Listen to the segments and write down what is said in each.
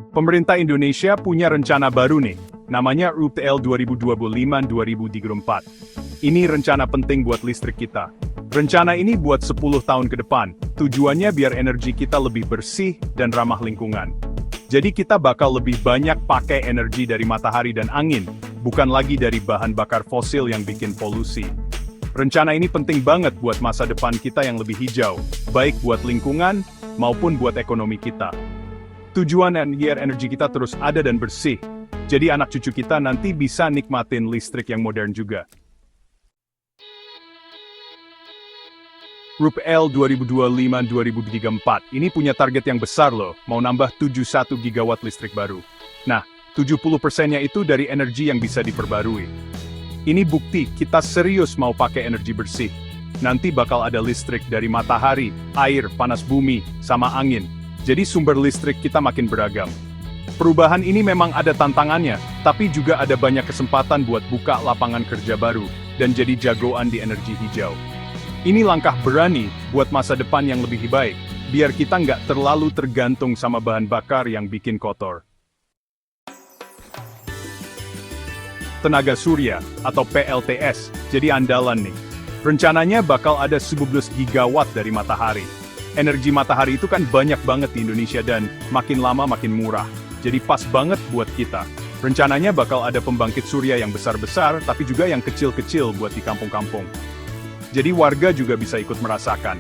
Pemerintah Indonesia punya rencana baru nih, namanya RUPL 2025-2034. Ini rencana penting buat listrik kita. Rencana ini buat 10 tahun ke depan, tujuannya biar energi kita lebih bersih dan ramah lingkungan. Jadi kita bakal lebih banyak pakai energi dari matahari dan angin, bukan lagi dari bahan bakar fosil yang bikin polusi. Rencana ini penting banget buat masa depan kita yang lebih hijau, baik buat lingkungan maupun buat ekonomi kita. Tujuan biar energi kita terus ada dan bersih, jadi anak cucu kita nanti bisa nikmatin listrik yang modern juga. RUPL 2025-2034 ini punya target yang besar loh, mau nambah 71 gigawatt listrik baru. Nah, 70%-nya itu dari energi yang bisa diperbarui. Ini bukti kita serius mau pakai energi bersih. Nanti bakal ada listrik dari matahari, air, panas bumi, sama angin. Jadi sumber listrik kita makin beragam. Perubahan ini memang ada tantangannya, tapi juga ada banyak kesempatan buat buka lapangan kerja baru, dan jadi jagoan di energi hijau. Ini langkah berani buat masa depan yang lebih baik, biar kita nggak terlalu tergantung sama bahan bakar yang bikin kotor. Tenaga surya, atau PLTS, jadi andalan nih. Rencananya bakal ada 11 gigawatt dari matahari. Energi matahari itu kan banyak banget di Indonesia dan makin lama makin murah. Jadi pas banget buat kita. Rencananya bakal ada pembangkit surya yang besar-besar, tapi juga yang kecil-kecil buat di kampung-kampung. Jadi warga juga bisa ikut merasakan.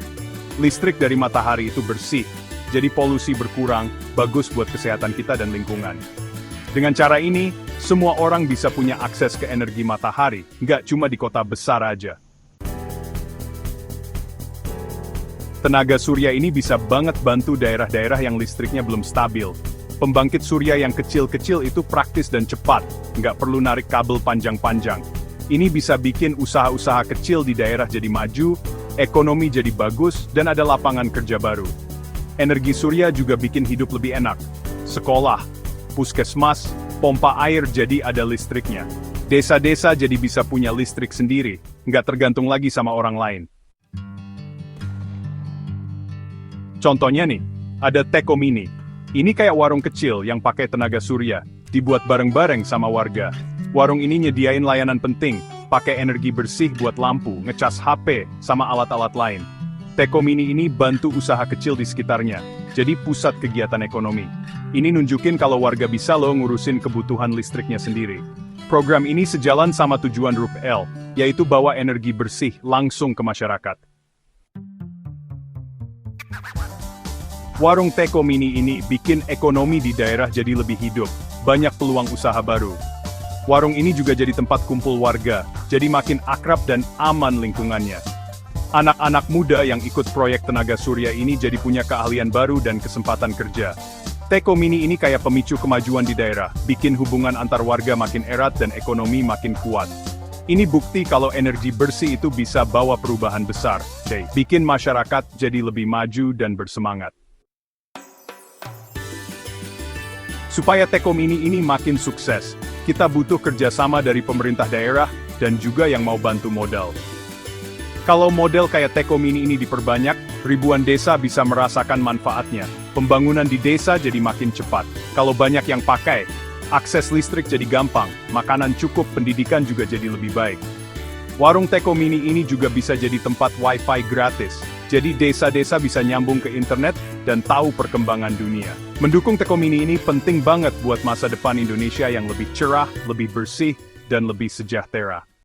Listrik dari matahari itu bersih, jadi polusi berkurang, bagus buat kesehatan kita dan lingkungan. Dengan cara ini, semua orang bisa punya akses ke energi matahari, nggak cuma di kota besar aja. Tenaga surya ini bisa banget bantu daerah-daerah yang listriknya belum stabil. Pembangkit surya yang kecil-kecil itu praktis dan cepat, nggak perlu narik kabel panjang-panjang. Ini bisa bikin usaha-usaha kecil di daerah jadi maju, ekonomi jadi bagus, dan ada lapangan kerja baru. Energi surya juga bikin hidup lebih enak. Sekolah, puskesmas, pompa air jadi ada listriknya. Desa-desa jadi bisa punya listrik sendiri, nggak tergantung lagi sama orang lain. Contohnya nih, ada Teko Mini. Ini kayak warung kecil yang pakai tenaga surya, dibuat bareng-bareng sama warga. Warung ini nyediain layanan penting, pakai energi bersih buat lampu, ngecas HP, sama alat-alat lain. Teko Mini ini bantu usaha kecil di sekitarnya, jadi pusat kegiatan ekonomi. Ini nunjukin kalau warga bisa loh ngurusin kebutuhan listriknya sendiri. Program ini sejalan sama tujuan RUPL, yaitu bawa energi bersih langsung ke masyarakat. Warung Teko Mini ini bikin ekonomi di daerah jadi lebih hidup, banyak peluang usaha baru. Warung ini juga jadi tempat kumpul warga, jadi makin akrab dan aman lingkungannya. Anak-anak muda yang ikut proyek tenaga surya ini jadi punya keahlian baru dan kesempatan kerja. Teko Mini ini kayak pemicu kemajuan di daerah, bikin hubungan antar warga makin erat dan ekonomi makin kuat. Ini bukti kalau energi bersih itu bisa bawa perubahan besar, bikin masyarakat jadi lebih maju dan bersemangat. Supaya Teko Mini ini makin sukses, kita butuh kerjasama dari pemerintah daerah dan juga yang mau bantu modal. Kalau model kayak Teko Mini ini diperbanyak, ribuan desa bisa merasakan manfaatnya. Pembangunan di desa jadi makin cepat. Kalau banyak yang pakai, akses listrik jadi gampang, makanan cukup, pendidikan juga jadi lebih baik. Warung Teko Mini ini juga bisa jadi tempat Wi-Fi gratis. Jadi desa-desa bisa nyambung ke internet dan tahu perkembangan dunia. Mendukung Teko Mini ini penting banget buat masa depan Indonesia yang lebih cerah, lebih bersih, dan lebih sejahtera.